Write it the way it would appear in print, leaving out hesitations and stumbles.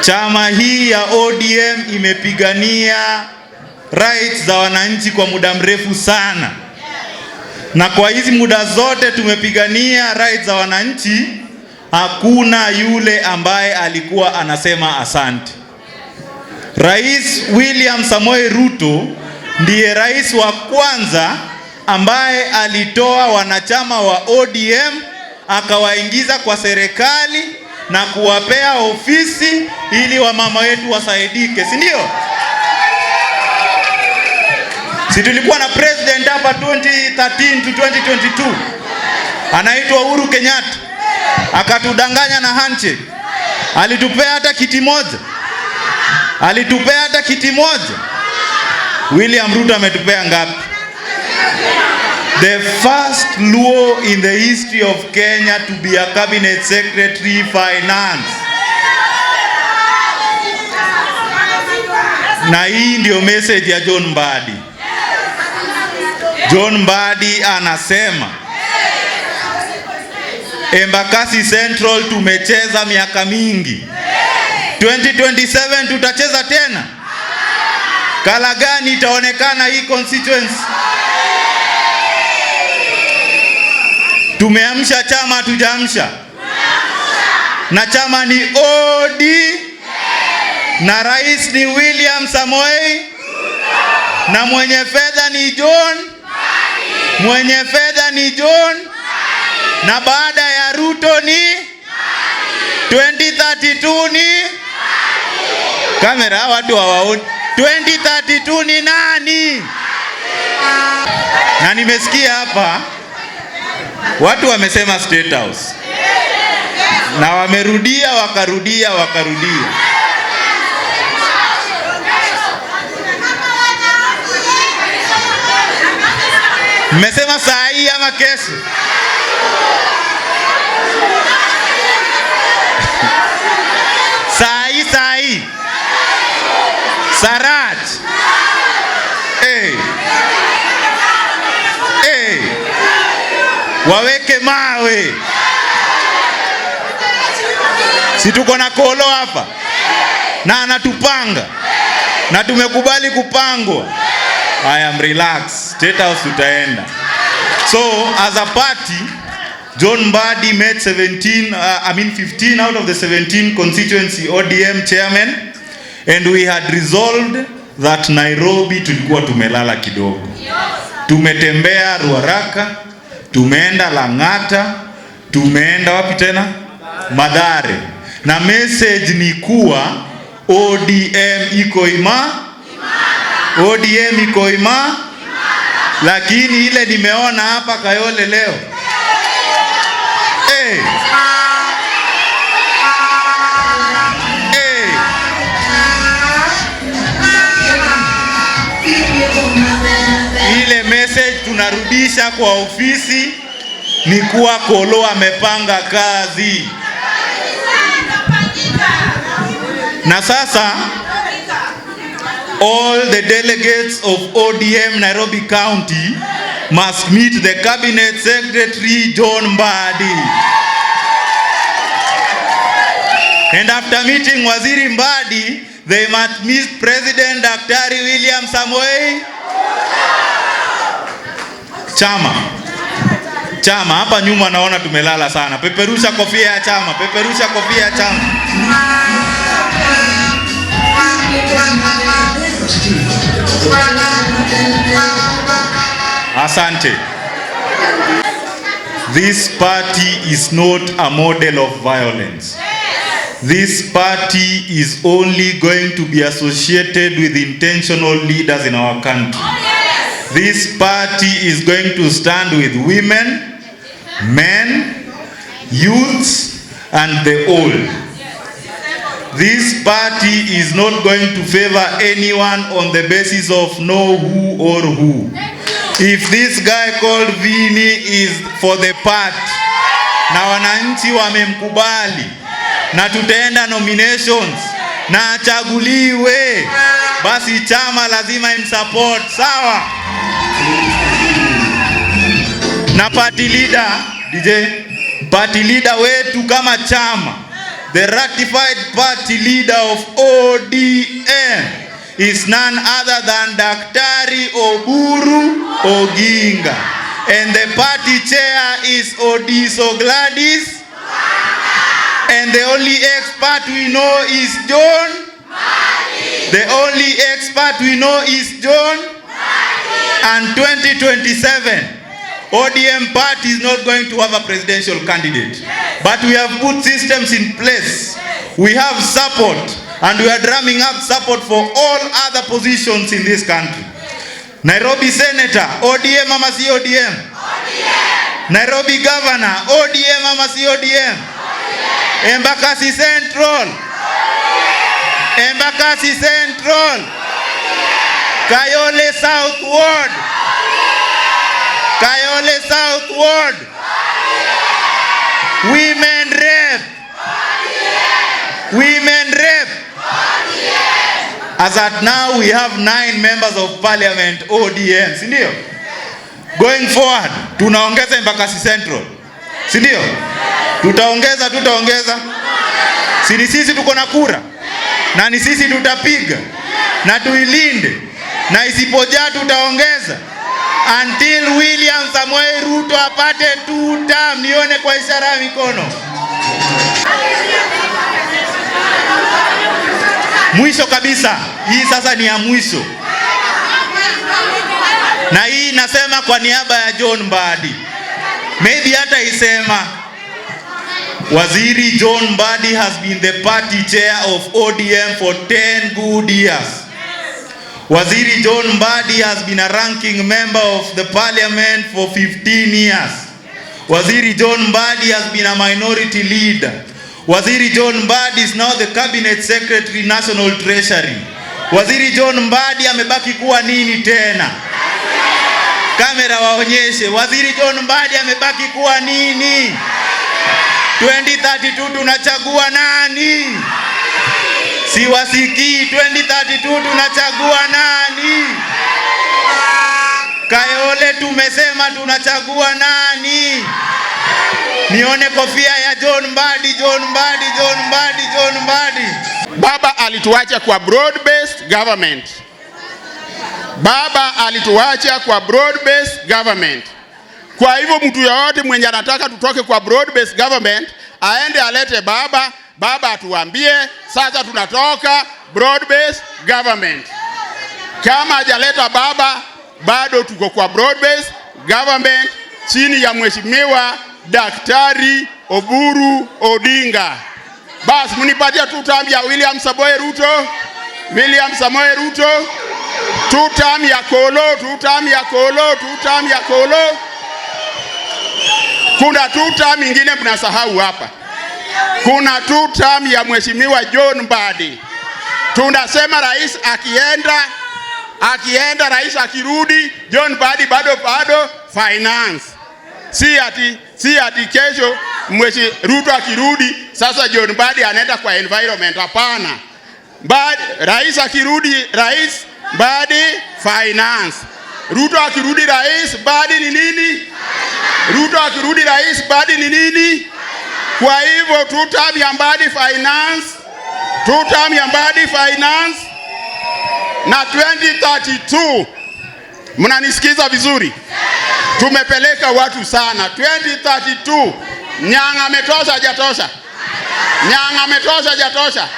Chama hii ya ODM imepigania rights za wananchi kwa muda mrefu sana. Na kwa hizi muda zote tumepigania rights za wananchi, hakuna yule ambaye alikuwa anasema asante. Rais William Samoei Ruto ndiye rais wa kwanza ambaye alitoa wanachama wa ODM akawaingiza kwa serikali na kuwapea ofisi ili wamama wetu wasaidike, si ndio? Si tulikuwa na president hapa 2013 to 2022 anaitwa Uhuru Kenyatta, akatudanganya na handshake. Alitupea hata kiti moja. William Ruto ametupea ngapi? The first Luo in the history of Kenya to be a cabinet secretary finance. Na hii ndio message ya John Mbadi. John Mbadi anasema Embakasi Central tumecheza miaka mingi. 2027 tutacheza tena. Kala gani itaonekana hii constituency? Tumeamsha chama, hatujaamsha. Na chama ni OD na rais ni William Samoei na mwenye fedha ni John. Na baada ya Ruto ni 2032 ni kamera, watu hawaoni. 2032 ni nani? Na nimesikia hapa watu wamesema State House. Na wamerudia wakarudia. Mmesema saa hii ama kesho? Saa hii. Sarat. Waweke mawe. Si tuko na Kolo hapa na anatupanga na tumekubali kupangwa. I am relaxed. State House tutaenda. So as a party, John Mbadi made 15 out of the 17 constituency ODM chairman, and we had resolved that Nairobi tulikuwa tumelala kidogo. Tumetembea Ruaraka, tumeenda Lang'ata, tumeenda wapi tena? Mathare. Na message ni kuwa ODM iko imara. Lakini ile nimeona hapa Kayole leo. Ile message tunarudisha kwa ofisi ni kuwa Kolo amepanga kazi. Na sasa all the delegates of ODM Nairobi County must meet the Cabinet Secretary John Mbadi. And after meeting Waziri Mbadi, they must meet President Daktari William Samoei. Chama hapa nyuma naona tumelala sana. Peperusha kofia ya chama. Asante. This party is not a model of violence. This party is only going to be associated with intentional leaders in our country. This party is going to stand with women, men, youths, and the old. This party is not going to favor anyone on the basis of know who or who. If this guy called Vini is for the part, na wananchi wamemkubali, na tutaenda nominations, na achaguliwe, basi chama lazima imsupport, sawa? Na party leader wetu kama chama the ratified party leader of ODM is none other than Daktari Oburu Oginga. And the party chair is Odiso Gladys. And the only expert we know is John. The only expert we know is John. And 2027. ODM party is not going to have a presidential candidate. But we have put systems in place. We have support. And we are drumming up support for all other positions in this country. Nairobi Senator, ODM ama si ODM? ODM. Nairobi Governor, ODM ama si ODM? ODM. Embakasi Central. ODM. Embakasi Central. ODM. Kayole South Ward. Kayole South Ward. Women Rep. Women Rep. As at now, we have 9 members of parliament ODM, si ndio? Going forward, tunaongeza Embakasi Central, si ndio? Tutaongeza. Si ni sisi tuko na kura? Na ni sisi tutapiga. Na tuilinde. Na isipojaa tutaongeza. Until William Samoei Ruto apate 2 term, nione kwa ishara ya mikono. Mwisho kabisa, hii sasa ni ya mwisho. Na hii nasema kwa niaba ya John Mbadi. Maybe hata isema Waziri John Mbadi has been the party chair of ODM for 10 good years. Waziri John Mbadi has been a ranking member of the parliament for 15 years. Waziri John Mbadi has been a minority leader. Waziri John Mbadi is now the cabinet secretary, National Treasury. Waziri John Mbadi amebaki kuwa nini tena? Kamera waonyeshe. Waziri John Mbadi amebaki kuwa nini? 2032 tunachagua nani? Siwasikii. 2032 tunachagua nani? Kayole tumesema tunachagua nani? Nione kofia ya John Mbadi, John Mbadi, John Mbadi, John Mbadi. Baba alituacha kwa broad-based government. Baba alituacha kwa broad-based government. Kwa hivyo mtu yoyote mwenye anataka tutoke kwa broad-based government, aende alete baba, baba atuambie sasa tunatoka broad-based government. Kama hajaleta baba, bado tuko kwa broad-based government chini ya Mheshimiwa Daktari Oburu Odinga. Bas munipatia 2 term ya William Samoei Ruto. William Samoei Ruto. 2 term ya Kolo, 2 term ya Kolo, 2 term ya Kolo. Kuna 2 term nyingine mnasahau hapa. Kuna 2 term ya Mheshimiwa John Mbadi. Tunasema rais akienda rais akirudi, John Mbadi bado finance. Si ati kesho Mheshimiwa Ruto akirudi sasa John Mbadi anaenda kwa environment, hapana. Rais akirudi rais Mbadi finance. Ruto akirudi rais Mbadi ni nini? Ruto akirudi rais Mbadi ni nini? Kwa hivyo 2 term ya Mbadi finance, 2 term ya Mbadi finance na 2032. Mnanisikiza vizuri? Tumepeleka watu sana. 2032 Nyanga ametosha hajatosha? Nyanga ametosha hajatosha?